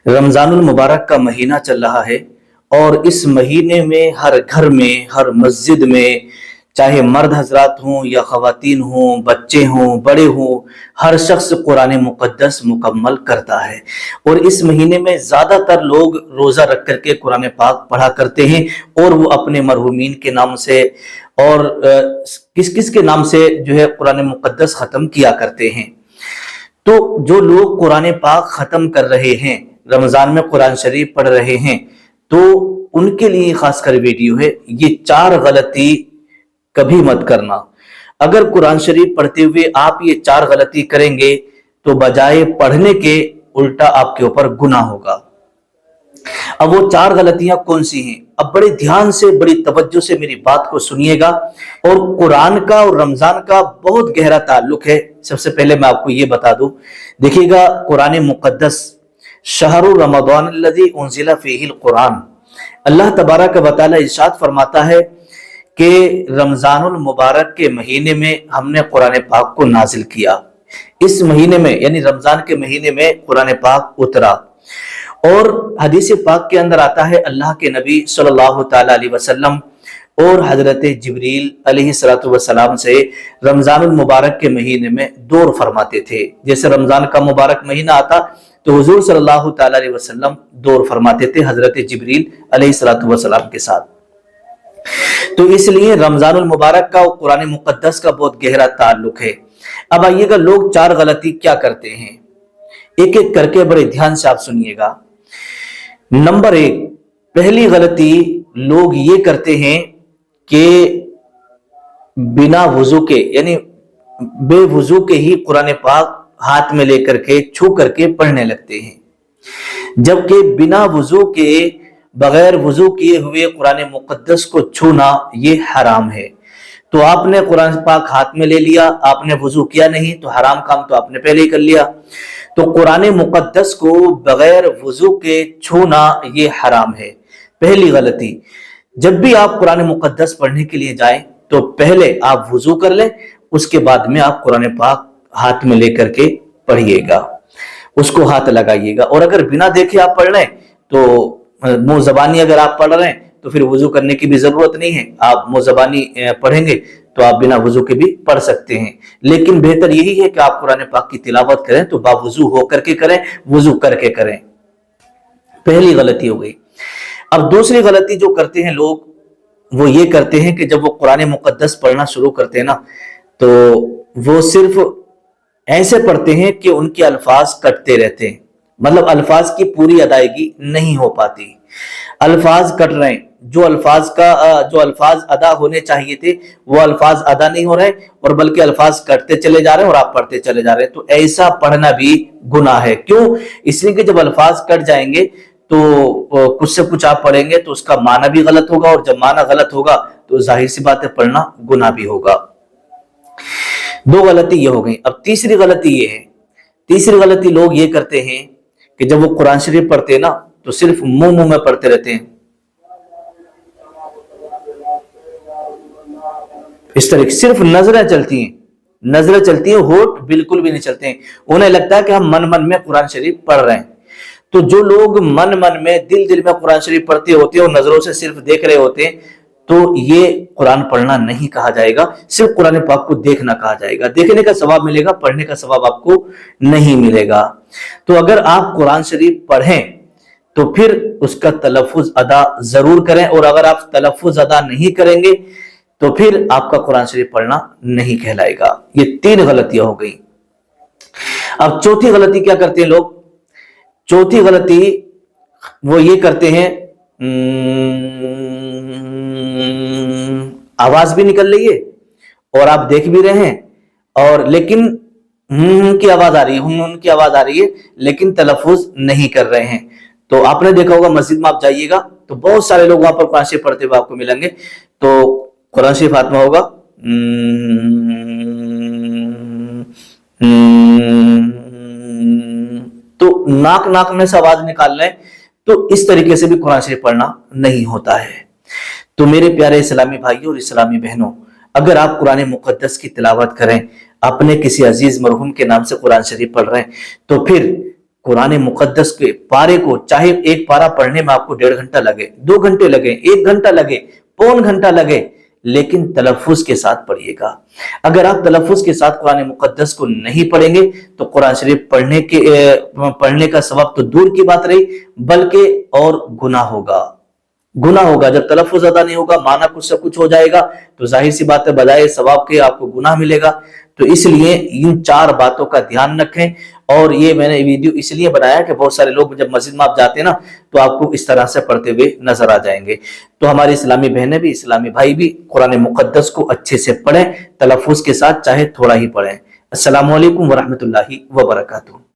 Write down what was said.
रमज़ानुल मुबारक का महीना चल रहा है और इस महीने में हर घर में, हर मस्जिद में, चाहे मर्द हजरात हों या ख़वातीन हों, बच्चे हों, बड़े हों, हर शख्स कुरान मुक़द्दस मुकम्मल करता है। और इस महीने में ज़्यादातर लोग रोज़ा रख करके कुरान पाक पढ़ा करते हैं और वो अपने मरहूमीन के नाम से और किस किस के नाम से जो है कुरान मुक़द्दस ख़त्म किया करते हैं। तो जो लोग कुरान पाक ख़त्म कर रहे हैं, रमज़ान में कुरान शरीफ पढ़ रहे हैं, तो उनके लिए खासकर वीडियो है। ये 4 गलती कभी मत करना। अगर कुरान शरीफ पढ़ते हुए आप ये 4 गलती करेंगे तो बजाय पढ़ने के उल्टा आपके ऊपर गुनाह होगा। अब वो 4 गलतियां कौन सी हैं? अब बड़े ध्यान से, बड़ी तवज्जो से मेरी बात को सुनिएगा। और कुरान का और रमजान का बहुत गहरा ताल्लुक है। सबसे पहले मैं आपको ये बता दूं, देखिएगा कुरान मुक़द्दस शहरु रमज़ान अल्लज़ी उन्ज़िला फ़ीहिल कुरान, अल्लाह तबारक व तआला इरशाद फरमाता है कि रमज़ानुल मुबारक के महीने में हमने कुरान पाक को नाजिल किया। इस महीने में यानी रमजान के महीने में कुरान पाक उतरा। और हदीस पाक के अंदर आता है अल्लाह के नबी सल्लल्लाहु तआला अलैहि वसल्लम और हजरत जिब्रील अलैहिस्सलातु वस्सलाम से रमजानुल मुबारक के महीने में दौर फरमाते थे। जैसे रमजान का मुबारक महीना आता तो हुजूर सल्लल्लाहु तआला अलैहि वसल्लम दौर फरमाते थे हजरत जिब्रील अलैहिस्सलातु वस्सलाम के साथ। तो इसलिए रमजानुल मुबारक का और कुरान मुक़द्दस का बहुत गहरा ताल्लुक है। अब आइएगा, लोग 4 गलती क्या करते हैं, एक एक करके बड़े ध्यान से आप सुनिएगा। नंबर 1, पहली गलती लोग ये करते हैं कि बिना वुजू के यानी बेवुजू के ही कुरान पाक हाथ में लेकर के छू करके पढ़ने लगते हैं, जबकि बिना वुजू के, बगैर वुजू किए हुए कुरान मुक़द्दस को छूना ये हराम है। तो आपने कुरान पाक हाथ में ले लिया, आपने वुजू किया नहीं, तो हराम काम तो आपने पहले ही कर लिया। तो कुरान मुक़द्दस को बगैर वुजू के छूना ये हराम है। पहली गलती, जब भी आप कुरान मुक़द्दस पढ़ने के लिए जाएं तो पहले आप वुजू कर लें, उसके बाद में आप कुरान पाक हाथ में लेकर के पढ़िएगा, उसको हाथ लगाइएगा। और अगर बिना देखे आप पढ़ रहे हैं तो मुंह ज़बानी अगर आप पढ़ रहे हैं तो फिर वुजू करने की भी जरूरत नहीं है। आप मुंह ज़बानी पढ़ेंगे तो आप बिना वुजू के भी पढ़ सकते हैं, लेकिन बेहतर यही है कि आप कुरान पाक की तिलावत करें तो बावुजू होकर के करें, वुजू करके करें। पहली गलती हो गई। अब दूसरी गलती जो करते हैं लोग, वो ये करते हैं कि जब वो कुरान मुक़द्दस पढ़ना शुरू करते हैं ना, तो वो सिर्फ ऐसे पढ़ते हैं कि उनके अल्फाज कटते रहते हैं, मतलब अल्फाज की पूरी अदायगी नहीं हो पाती, अल्फाज कट रहे हैं। जो अल्फाज अदा होने चाहिए थे वो अल्फाज अदा नहीं हो रहे और बल्कि अल्फाज कटते चले जा रहे हैं और आप पढ़ते चले जा रहे हैं। तो ऐसा पढ़ना भी गुनाह है। क्यों? इसलिए कि जब अल्फाज कट जाएंगे तो कुछ से कुछ आप पढ़ेंगे तो उसका माना भी गलत होगा, और जब माना गलत होगा तो जाहिर सी बात है पढ़ना गुनाह भी होगा। 2 गलती ये हो गई। अब तीसरी गलती ये है, तीसरी गलती लोग ये करते हैं कि जब वो कुरान शरीफ पढ़ते हैं ना तो सिर्फ मुंह में पढ़ते रहते हैं, इस तरह सिर्फ नजरें चलती हैं, होठ बिल्कुल भी नहीं चलते हैं। उन्हें लगता है कि हम मन मन में कुरान शरीफ पढ़ रहे हैं। तो जो लोग मन मन में, दिल में कुरान शरीफ पढ़ते होते हैं और नजरों से सिर्फ देख रहे होते हैं, तो ये कुरान पढ़ना नहीं कहा जाएगा, सिर्फ कुरान पाक को देखना कहा जाएगा। देखने का सवाब मिलेगा, पढ़ने का सवाब आपको नहीं मिलेगा। तो अगर आप कुरान शरीफ पढ़ें तो फिर उसका तलफ्फुज अदा जरूर करें, और अगर आप तलफ्फुज अदा नहीं करेंगे तो फिर आपका कुरान शरीफ पढ़ना नहीं कहलाएगा। ये 3 गलतियां हो गई। अब चौथी गलती क्या करते हैं लोग? चौथी गलती वो ये करते हैं, आवाज भी निकल रही है और आप देख भी रहे हैं, और लेकिन की आवाज आ रही है, की आवाज आ रही है, लेकिन तलफ्फुज नहीं कर रहे हैं। तो आपने देखा होगा मस्जिद में आप जाइएगा तो बहुत सारे लोग वहां पर कुरान शरीफ पढ़ते हुए आपको मिलेंगे। तो कुरान शरीफ हाथ में होगा, तो नाक में से आवाज निकाल रहे हैं, तो इस तरीके से भी कुरान शरीफ पढ़ना नहीं होता है। तो मेरे प्यारे इस्लामी भाइयों और इस्लामी बहनों, अगर आप कुरान मुक़द्दस की तिलावत करें, अपने किसी अजीज मरहूम के नाम से कुरान शरीफ पढ़ रहे हैं, तो फिर قرآن مقدس کے پارے کو چاہے ایک پارا پڑھنے میں آپ کو 1.5 گھنٹہ لگے، 2 گھنٹے لگے، 1 گھنٹہ لگے، پون گھنٹہ لگے، لیکن تلفظ کے ساتھ پڑھیے گا۔ اگر آپ تلفظ کے ساتھ قرآن مقدس کو نہیں پڑھیں گے تو قرآن شریف پڑھنے کا ثواب تو دور کی بات رہی، بلکہ اور گناہ ہوگا۔ جب تلفظ ادا نہیں ہوگا، معنی کچھ سے کچھ ہو جائے گا، تو ظاہر سی بات ہے بجائے ثواب کے آپ کو گناہ ملے گا۔ تو اس لیے ان 4 باتوں کا دھیان رکھیں۔ اور یہ میں نے ویڈیو اس لیے بنایا کہ بہت سارے لوگ جب مسجد میں آپ جاتے ہیں نا تو آپ کو اس طرح سے پڑھتے ہوئے نظر آ جائیں گے۔ تو ہماری اسلامی بہنیں بھی، اسلامی بھائی بھی قرآن مقدس کو اچھے سے پڑھیں، تلفظ کے ساتھ چاہے تھوڑا ہی پڑھیں۔ السلام علیکم ورحمۃ اللہ وبرکاتہ۔